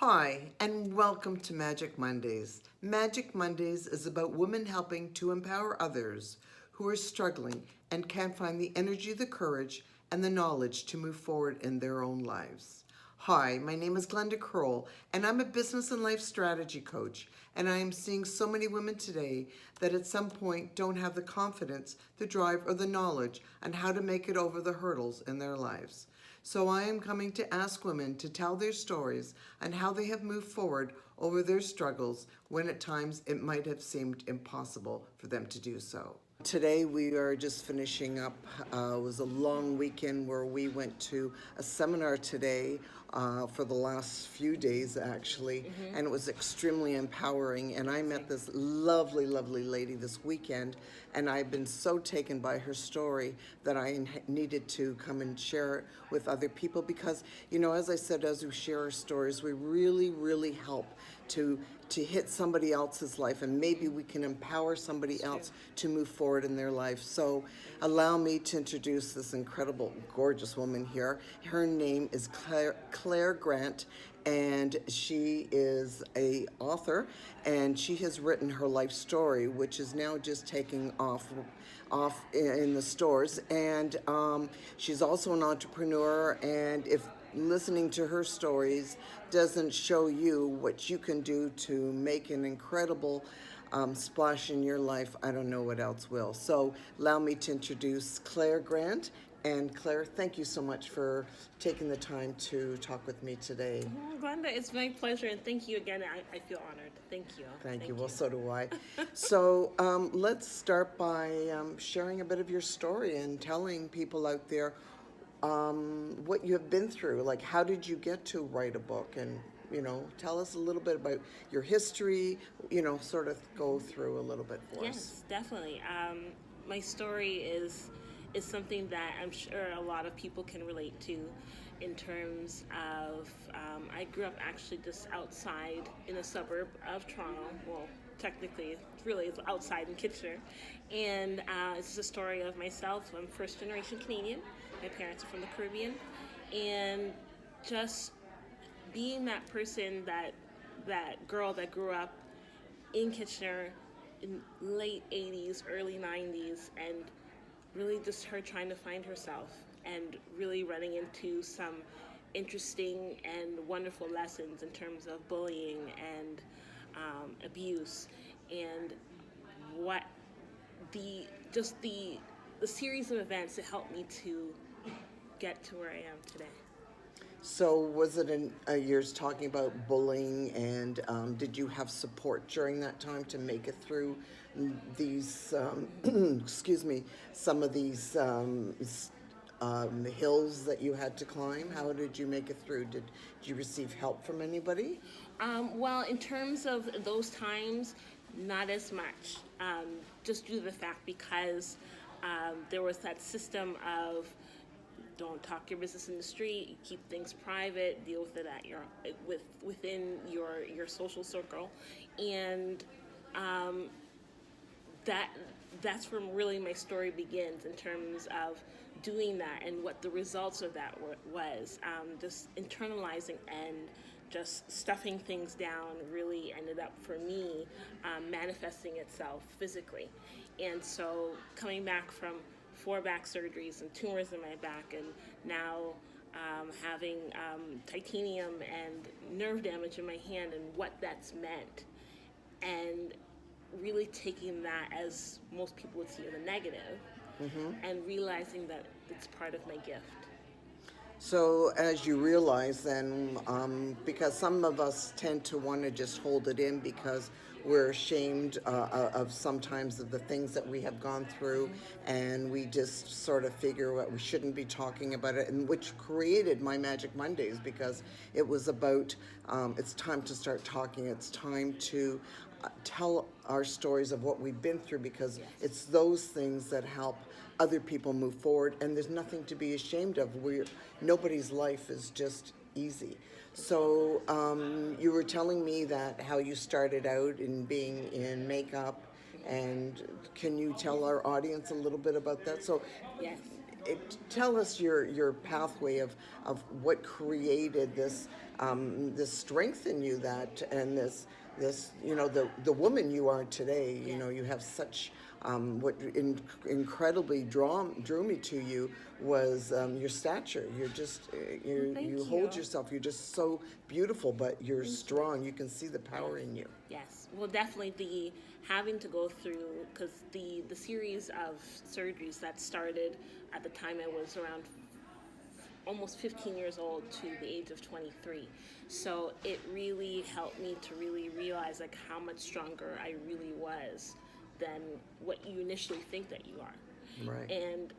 Hi, and welcome to Magic Mondays. Magic Mondays is about women helping to empower others who are struggling and can't find the energy, the courage, and the knowledge to move forward in their own lives. Hi, my name is Glenda Kroll, and I'm a business and life strategy coach. And I am seeing so many women today that at some point don't have the confidence, the drive, or the knowledge on how to make it over the hurdles in their lives. So I am coming to ask women to tell their stories and how they have moved forward over their struggles when at times it might have seemed impossible for them to do so. Today we are just finishing up. It was a long weekend where we went to a seminar today for the last few days actually, and it was extremely empowering. And I met this lovely, lovely lady this weekend, and I've been so taken by her story that I needed to come and share it with other people because, you know, as I said, as we share our stories, we really help to hit somebody else's life, and maybe we can empower somebody else to move forward in their life. So allow me to introduce this incredible, gorgeous woman here. Her name is Claire Grant, and she is a author, and she has written her life story, which is now just taking off in the stores. And she's also an entrepreneur, and if listening to her stories doesn't show you what you can do to make an incredible splash in your life, I don't know what else will. So allow me to introduce Claire Grant. And Claire, thank you so much for taking the time to talk with me today. Oh, Glenda, it's my pleasure, and thank you again. I feel honored. Thank you. Thank you. Well, so do I. So let's start by sharing a bit of your story and telling people out there what you have been through. Like, how did you get to write a book? And, you know, tell us a little bit about your history, you know, sort of go through a little bit for us. Yes, definitely. My story is something that I'm sure a lot of people can relate to in terms of, I grew up actually just outside in a suburb of Toronto. Well, technically, it's outside in Kitchener. And it's a story of myself. I'm first generation Canadian. My parents are from the Caribbean. And just being that person, that girl that grew up in Kitchener in late 80s, early 90s, and really just her trying to find herself and really running into some interesting and wonderful lessons in terms of bullying and abuse, and what the series of events that helped me to get to where I am today. So was it you're talking about bullying, and did you have support during that time to make it through these, excuse me, some of these hills that you had to climb? How did you make it through? Did you receive help from anybody? Well, in terms of those times, not as much, just due to the fact because there was that system of don't talk your business in the street, keep things private, deal with it at within your social circle, and that's where really my story begins in terms of doing that and what the results of that was. Just internalizing and just stuffing things down really ended up for me manifesting itself physically. And so coming back from 4 back surgeries and tumors in my back, and now having titanium and nerve damage in my hand, and what that's meant, and really taking that, as most people would see, as a negative, and realizing that it's part of my gift. So as you realize then, because some of us tend to want to just hold it in because we're ashamed of sometimes of the things that we have gone through, and we just sort of figure what we shouldn't be talking about it, and which created my Magic Mondays, because it was about it's time to start talking, it's time to tell our stories of what we've been through, because it's those things that help other people move forward, and there's nothing to be ashamed of. Nobody's life is just easy. So you were telling me that how you started out in being in makeup, and can you tell our audience a little bit about that? So Yes. tell us your pathway of what created this strength in you, that and this the woman you are today. Yeah. You have such what incredibly drew me to you was your stature. You're just Thank you you. hold yourself. You're just so beautiful, but you're Thank you. strong. You can see the power in you. Yes. Well, definitely the having to go through, because the series of surgeries that started at the time I was around almost 15 years old to the age of 23. So it really helped me to really realize like how much stronger I really was than what you initially think that you are. Right. And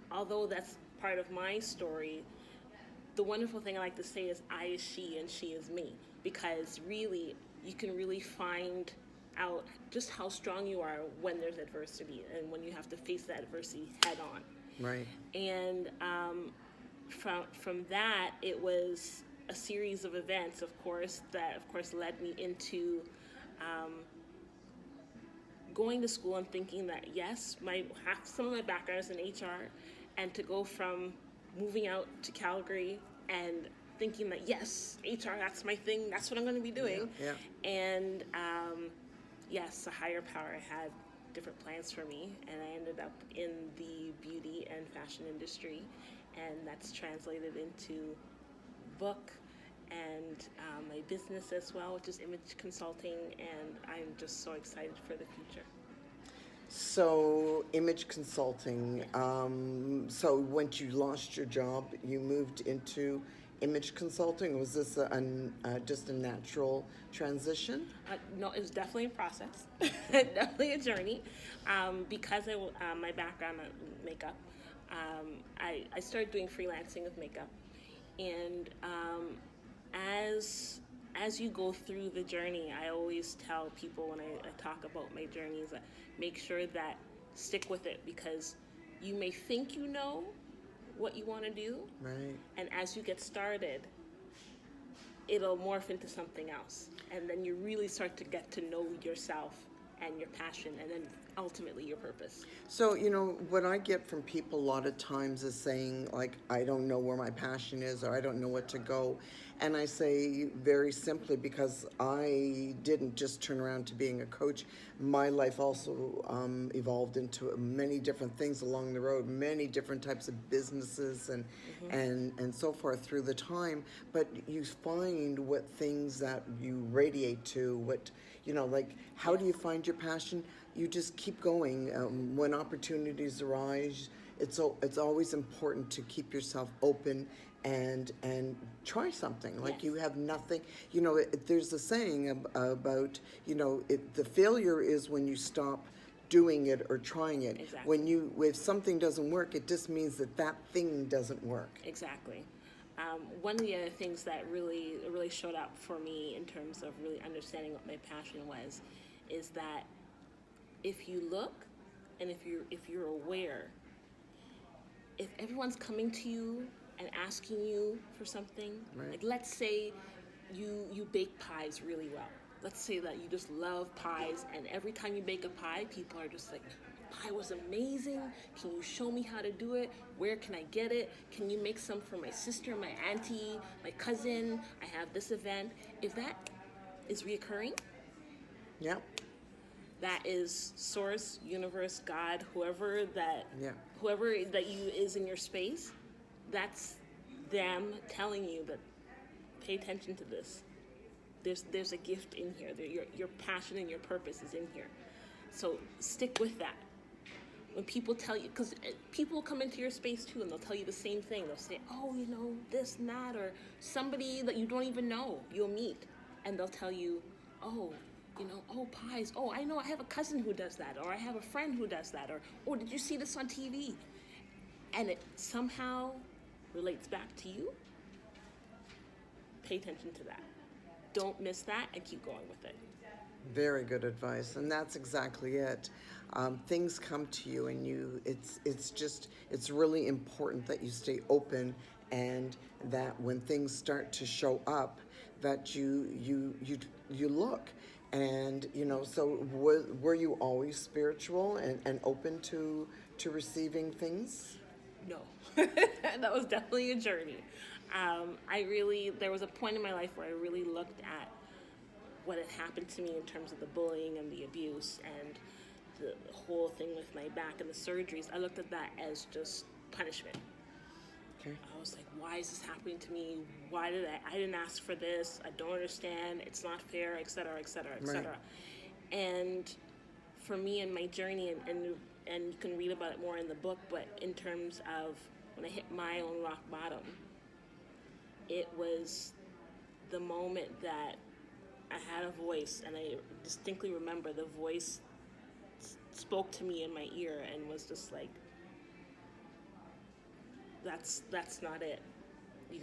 although that's part of my story, the wonderful thing I like to say is I is she and she is me, because really you can really find out just how strong you are when there's adversity and when you have to face that adversity head on. Right. And from that, it was a series of events, of course, that of course led me into going to school and thinking that yes, some of my background is in HR, and to go from moving out to Calgary and thinking that yes, HR, that's my thing, that's what I'm going to be doing. Yeah. And yes, a higher power had different plans for me, and I ended up in the beauty and fashion industry, and that's translated into book and my business as well, which is image consulting, and I'm just so excited for the future. So, image consulting. So, once you lost your job, you moved into image consulting. Was this just a natural transition? No, it was definitely a process, definitely a journey. Because my background in makeup, I started doing freelancing with makeup, and as you go through the journey, I always tell people when I talk about my journeys that make sure that stick with it, because you may think you know what you want to do, Right. and as you get started, it'll morph into something else, and then you really start to get to know yourself and your passion, and then ultimately your purpose. So, what I get from people a lot of times is saying, like, I don't know where my passion is, or I don't know what to go. And I say very simply, because I didn't just turn around to being a coach. My life also evolved into many different things along the road, many different types of businesses and so forth through the time. But you find what things that you radiate to, like, how do you find your passion? You just keep going. When opportunities arise, it's always important to keep yourself open and try something. Like, Yes. you have nothing. There's a saying about the failure is when you stop doing it or trying it. Exactly. If something doesn't work, it just means that thing doesn't work. Exactly. One of the other things that really showed up for me in terms of really understanding what my passion was is that if you look and if you're aware, if everyone's coming to you and asking you for something, Right. like let's say you bake pies really well. Let's say that you just love pies, and every time you bake a pie, people are just like, pie was amazing. Can you show me how to do it? Where can I get it? Can you make some for my sister, my auntie, my cousin? I have this event. If that is reoccurring, Yep. that is source, universe, God, Yeah. whoever that you is in your space, that's them telling you that pay attention to this. There's a gift in here. Your passion and your purpose is in here. So stick with that. When people tell you, because people come into your space too, and they'll tell you the same thing. They'll say, oh, this and that, or somebody that you don't even know you'll meet, and they'll tell you, oh, oh, pies. Oh, I know, I have a cousin who does that, or I have a friend who does that, or oh, did you see this on TV? And it somehow relates back to you. Pay attention to that. Don't miss that, and keep going with it. Very good advice, and that's exactly it. Things come to you, and it's really important that you stay open, and that when things start to show up, that you look, and So were you always spiritual and open to receiving things? No. That was definitely a journey. There was a point in my life where I really looked at what had happened to me in terms of the bullying and the abuse and the whole thing with my back and the surgeries. I looked at that as just punishment. Okay. I was like, why is this happening to me? Why did I didn't ask for this. I don't understand. It's not fair, et cetera, et cetera, et cetera. Right. And for me and my journey, and you can read about it more in the book, but in terms of when I hit my own rock bottom, it was the moment that I had a voice, and I distinctly remember the voice spoke to me in my ear and was just like, that's not it. You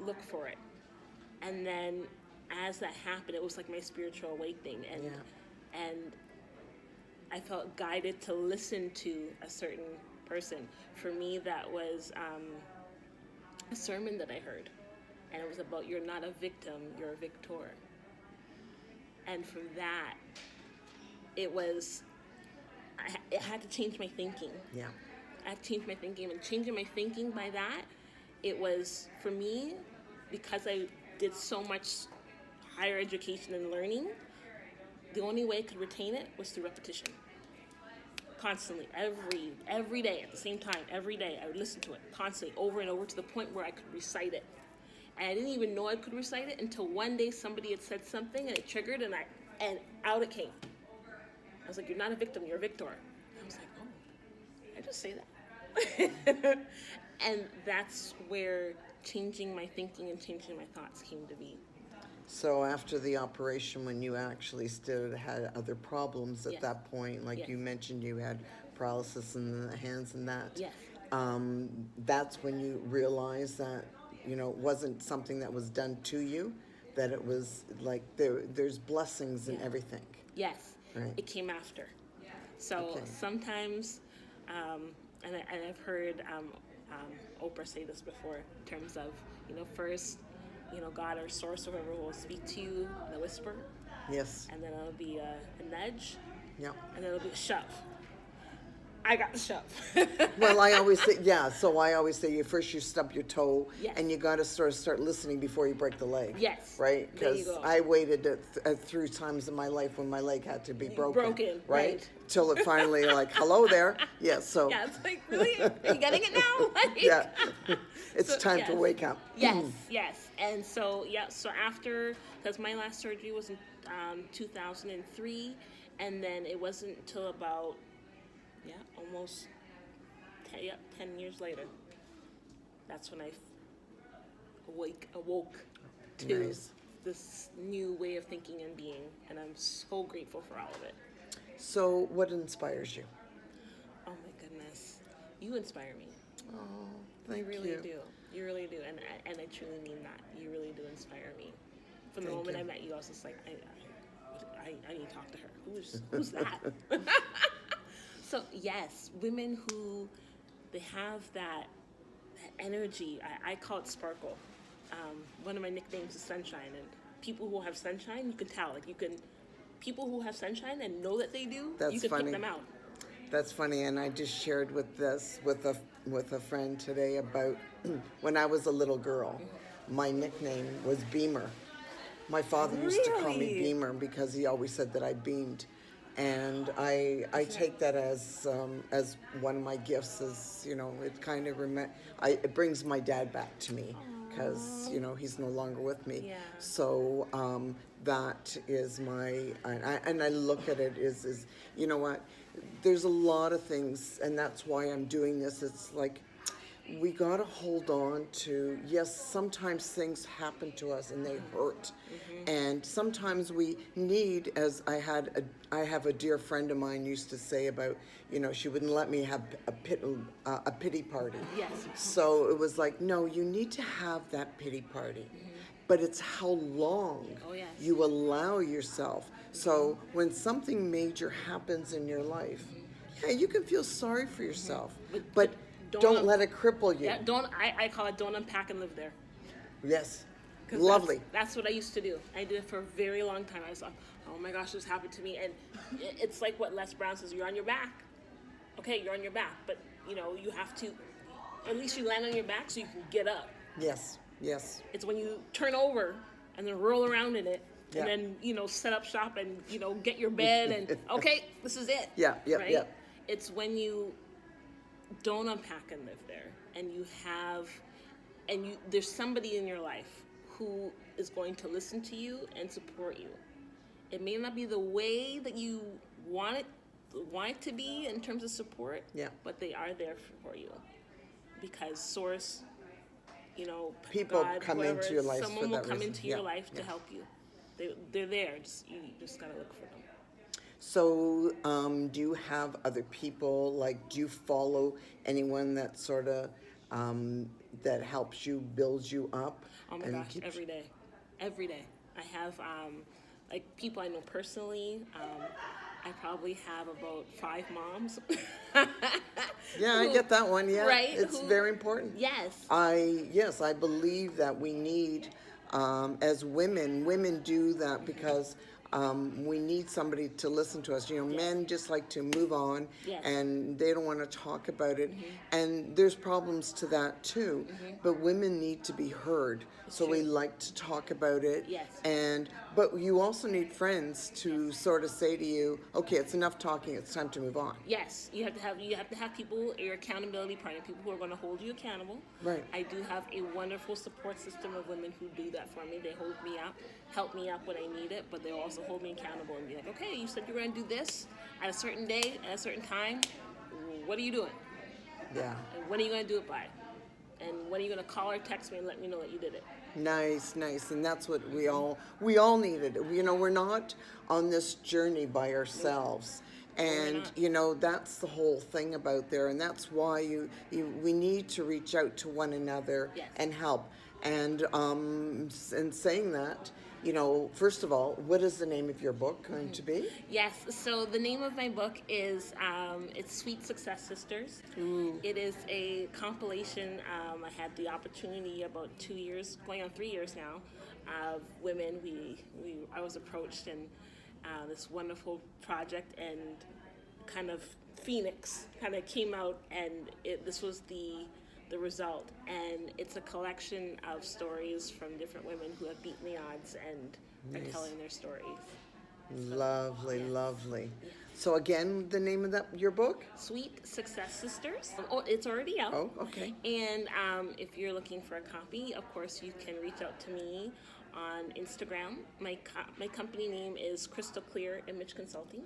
look for it. And then as that happened, it was like my spiritual awakening, and I felt guided to listen to a certain person. For me, that was a sermon that I heard, and it was about, you're not a victim, you're a victor. And from that, it had to change my thinking. Yeah. I had to change my thinking, and changing my thinking by that, it was, for me, because I did so much higher education and learning, the only way I could retain it was through repetition. Constantly, every day at the same time, every day, I would listen to it constantly, over and over, to the point where I could recite it. And I didn't even know I could recite it until one day somebody had said something and it triggered, and out it came. I was like, you're not a victim, you're a victor. I was like, oh, I just say that. And that's where changing my thinking and changing my thoughts came to be. So after the operation, when you actually still had other problems at Yes. that point, like Yes. you mentioned, you had paralysis in the hands and that. Yes. That's when you realized that, it wasn't something that was done to you, that it was like there's blessings in everything. Yes. Right. It came after. So Okay. sometimes, and I've heard Oprah say this before, in terms of, first, God or source or whoever will speak to you in a whisper, Yes. and then it'll be a nudge, Yeah. and then it'll be a shove. I got the shove. Well, I always say, so I always say, you stub your toe, Yes. and you got to start listening before you break the leg. Yes. Right? There you Because go. I waited through times in my life when my leg had to be broken. right. Till it finally, like, hello there. Yeah, so. Yeah, it's like, really? Are you getting it now? Like, Yeah. It's So, time to yes. wake up. Yes. And so, so after, because my last surgery was in 2003, and then it wasn't until about, almost 10 years later, that's when I awoke to Nice. this new way of thinking and being, and I'm so grateful for all of it. So what inspires you? Oh my goodness, you inspire me. Oh, thank You really you. do. You really do, and I truly mean that. You really do inspire me. From the Thank moment you. I met you, I was just like, I need to talk to her. Who's that? So yes, women who they have that energy. I call it sparkle. One of my nicknames is Sunshine, and people who have sunshine, you can tell. Like people who have sunshine and know that they do, That's you can funny. pick them out. That's funny, and I just shared with a friend today about when I was a little girl. My nickname was Beamer. My father used to call me Really? Beamer because he always said that I beamed, and I take that as one of my gifts. As it kind of it brings my dad back to me because he's no longer with me. Yeah. So that is and I look at it is you know what? There's a lot of things, and that's why I'm doing this. It's like we got to hold on to, yes, sometimes things happen to us and they hurt. And sometimes we need, as I have a dear friend of mine used to say about, she wouldn't let me have a pity party. Yes. So it was like, no, you need to have that pity party. But it's how long Oh, yes. you allow yourself. So when something major happens in your life, yeah, you can feel sorry for yourself, but don't let it cripple you. Yeah, I call it don't unpack and live there. Yes. 'Cause Lovely. That's what I used to do. I did it for a very long time. I was like, oh my gosh, this happened to me. And it's like what Les Brown says, you're on your back. Okay, you're on your back, but you have to, At least you land on your back so you can get up. Yes. Yes. It's when you turn over and then roll around in it, Yeah. and then, you know, set up shop and, you know, get your bed and, okay, this is it. Yeah, yeah, right? yeah. It's when you don't unpack and live there, and you have, there's somebody in your life who is going to listen to you and support you. It may not be the way that you want it to be in terms of support, Yeah. but they are there for you. Because source, you know, People God, come whoever, into your life someone for will that come reason. into your Yeah, life to yeah. help you. They're there. You just gotta look for them. So, do you have other people, like, do you follow anyone that sort of, that helps you, builds you up? Oh my and gosh, keeps- every day. Every day. I have, like, people I know personally. I probably have about 5 moms. Yeah, I get that one. Yeah, Right? it's Who- very important. Yes. Yes, I believe that we need, as women do that because we need somebody to listen to us. You know, men just like to move on, Yes. and they don't want to talk about it. And there's problems to that too. But women need to be heard, so we true. like to talk about it. Yes. But you also need friends to sort of say to you, okay, it's enough talking. It's time to move on. Yes, you have to have people, your accountability partner, people who are going to hold you accountable. Right. I do have a wonderful support system of women who do that for me. They hold me up, help me up when I need it, but they also hold me accountable and be like, okay, you said you were going to do this at a certain day, at a certain time. What are you doing? Yeah. And when are you going to do it by? And when are you going to call or text me and let me know that you did it? Nice, and that's what we all needed. You know, we're not on this journey by ourselves, and not. you know that's the whole thing about there, and that's why we need to reach out to one another Yes. and help. And saying that, you know, first of all, what is the name of your book going to be? Yes, so the name of my book is, it's Sweet Success Sisters. It is a compilation. I had the opportunity about 2 years, going on 3 years now, of women. I was approached and this wonderful project and kind of Phoenix kind of came out, and this was the result. And it's a collection of stories from different women who have beaten the odds and are Nice. telling their stories. Lovely, yes. lovely. So again, the name of your book? Sweet Success Sisters. Oh, it's already out. Oh, okay. And if you're looking for a copy, of course, you can reach out to me on Instagram. My company name is Crystal Clear Image Consulting.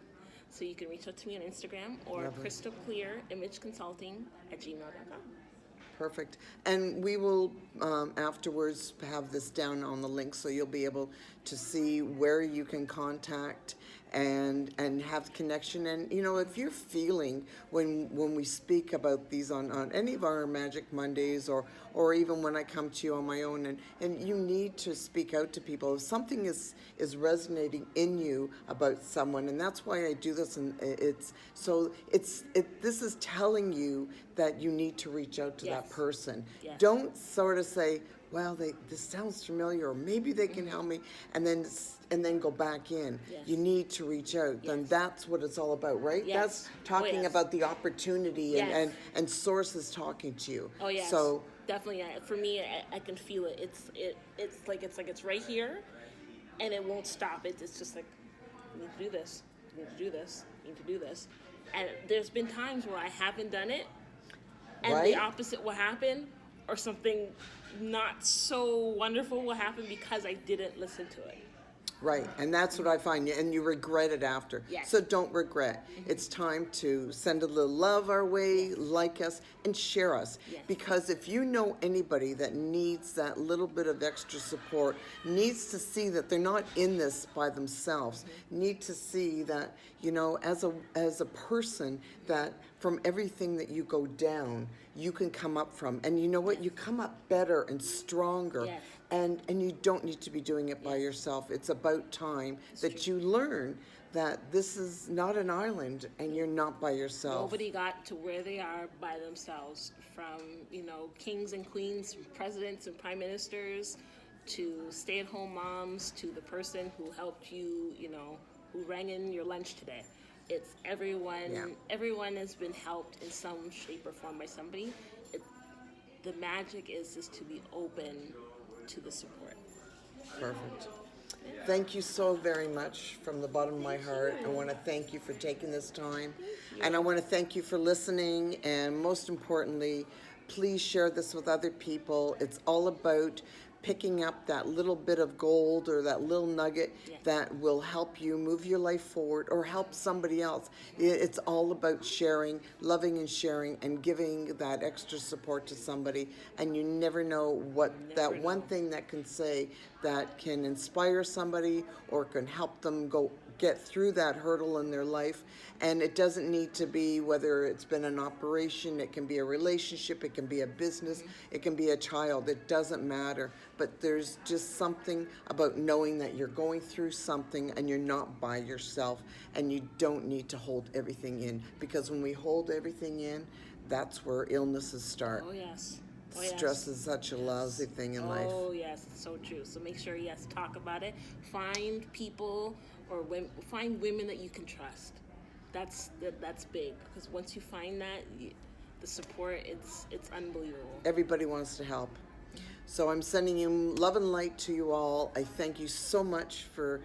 So you can reach out to me on Instagram or Lovely. crystalclearimageconsulting@gmail.com. Perfect. And we will afterwards have this down on the link, so you'll be able to see where you can contact and have connection. And you know, if you're feeling when we speak about these on any of our Magic Mondays, or even when I come to you on my own, and you need to speak out to people if something is resonating in you about someone, and that's why I do this. And this is telling you that you need to reach out to that Yes. person. Yes. Don't sort of say, well, this sounds familiar, or maybe they can help me, and then go back in. Yes. You need to reach out. Yes. And that's what it's all about, right? Yes. That's talking yes. about the opportunity and, Yes. and sources talking to you. Oh yes. So definitely, for me, I can feel it. It's like it's right here, and it won't stop. It's just like, you need to do this. You need to do this. You need to do this. And there's been times where I haven't done it, and Right. the opposite will happen, or something not so wonderful will happen because I didn't listen to it. right, and that's what I find, and you regret it after. Yes. So don't regret. It's time to send a little love our way, like us, and share us. Yes. Because if you know anybody that needs that little bit of extra support, needs to see that they're not in this by themselves, need to see that, you know, as a person, that from everything that you go down, you can come up from. And you know what? You come up better and stronger. Yes. And you don't need to be doing it by yourself. It's about time that you learn that this is not an island and you're not by yourself. Nobody got to where they are by themselves, from, you know, kings and queens, presidents and prime ministers, to stay-at-home moms, to the person who helped you, you know, who rang in your lunch today. It's everyone. Yeah. Everyone has been helped in some shape or form by somebody. the magic is just to be open to the support. Perfect. Thank you so very much from the bottom of my heart. I want to thank you for taking this time. And I want to thank you for listening. And most importantly, please share this with other people. It's all about picking up that little bit of gold or that little nugget that will help you move your life forward or help somebody else. It's all about sharing, loving and sharing, and giving that extra support to somebody. And you never know what that one thing that can say that can inspire somebody or can help them get through that hurdle in their life. And it doesn't need to be whether it's been an operation, it can be a relationship, it can be a business, it can be a child, it doesn't matter. But there's just something about knowing that you're going through something and you're not by yourself, and you don't need to hold everything in, because when we hold everything in, that's where illnesses start. Oh, yes. Stress is such a lousy thing in life. Oh, yes, it's so true. So make sure, yes, talk about it. Find people or find women that you can trust. That's big, because once you find that, the support, it's unbelievable. Everybody wants to help. So I'm sending you love and light to you all. I thank you so much for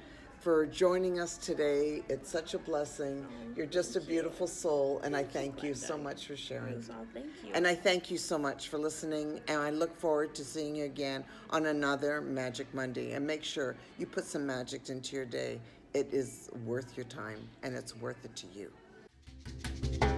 joining us today. It's such a blessing. You're just a beautiful soul, and I thank you so much for sharing. Thank you. And I thank you so much for listening, and I look forward to seeing you again on another Magic Monday. And make sure you put some magic into your day. It is worth your time, and it's worth it to you.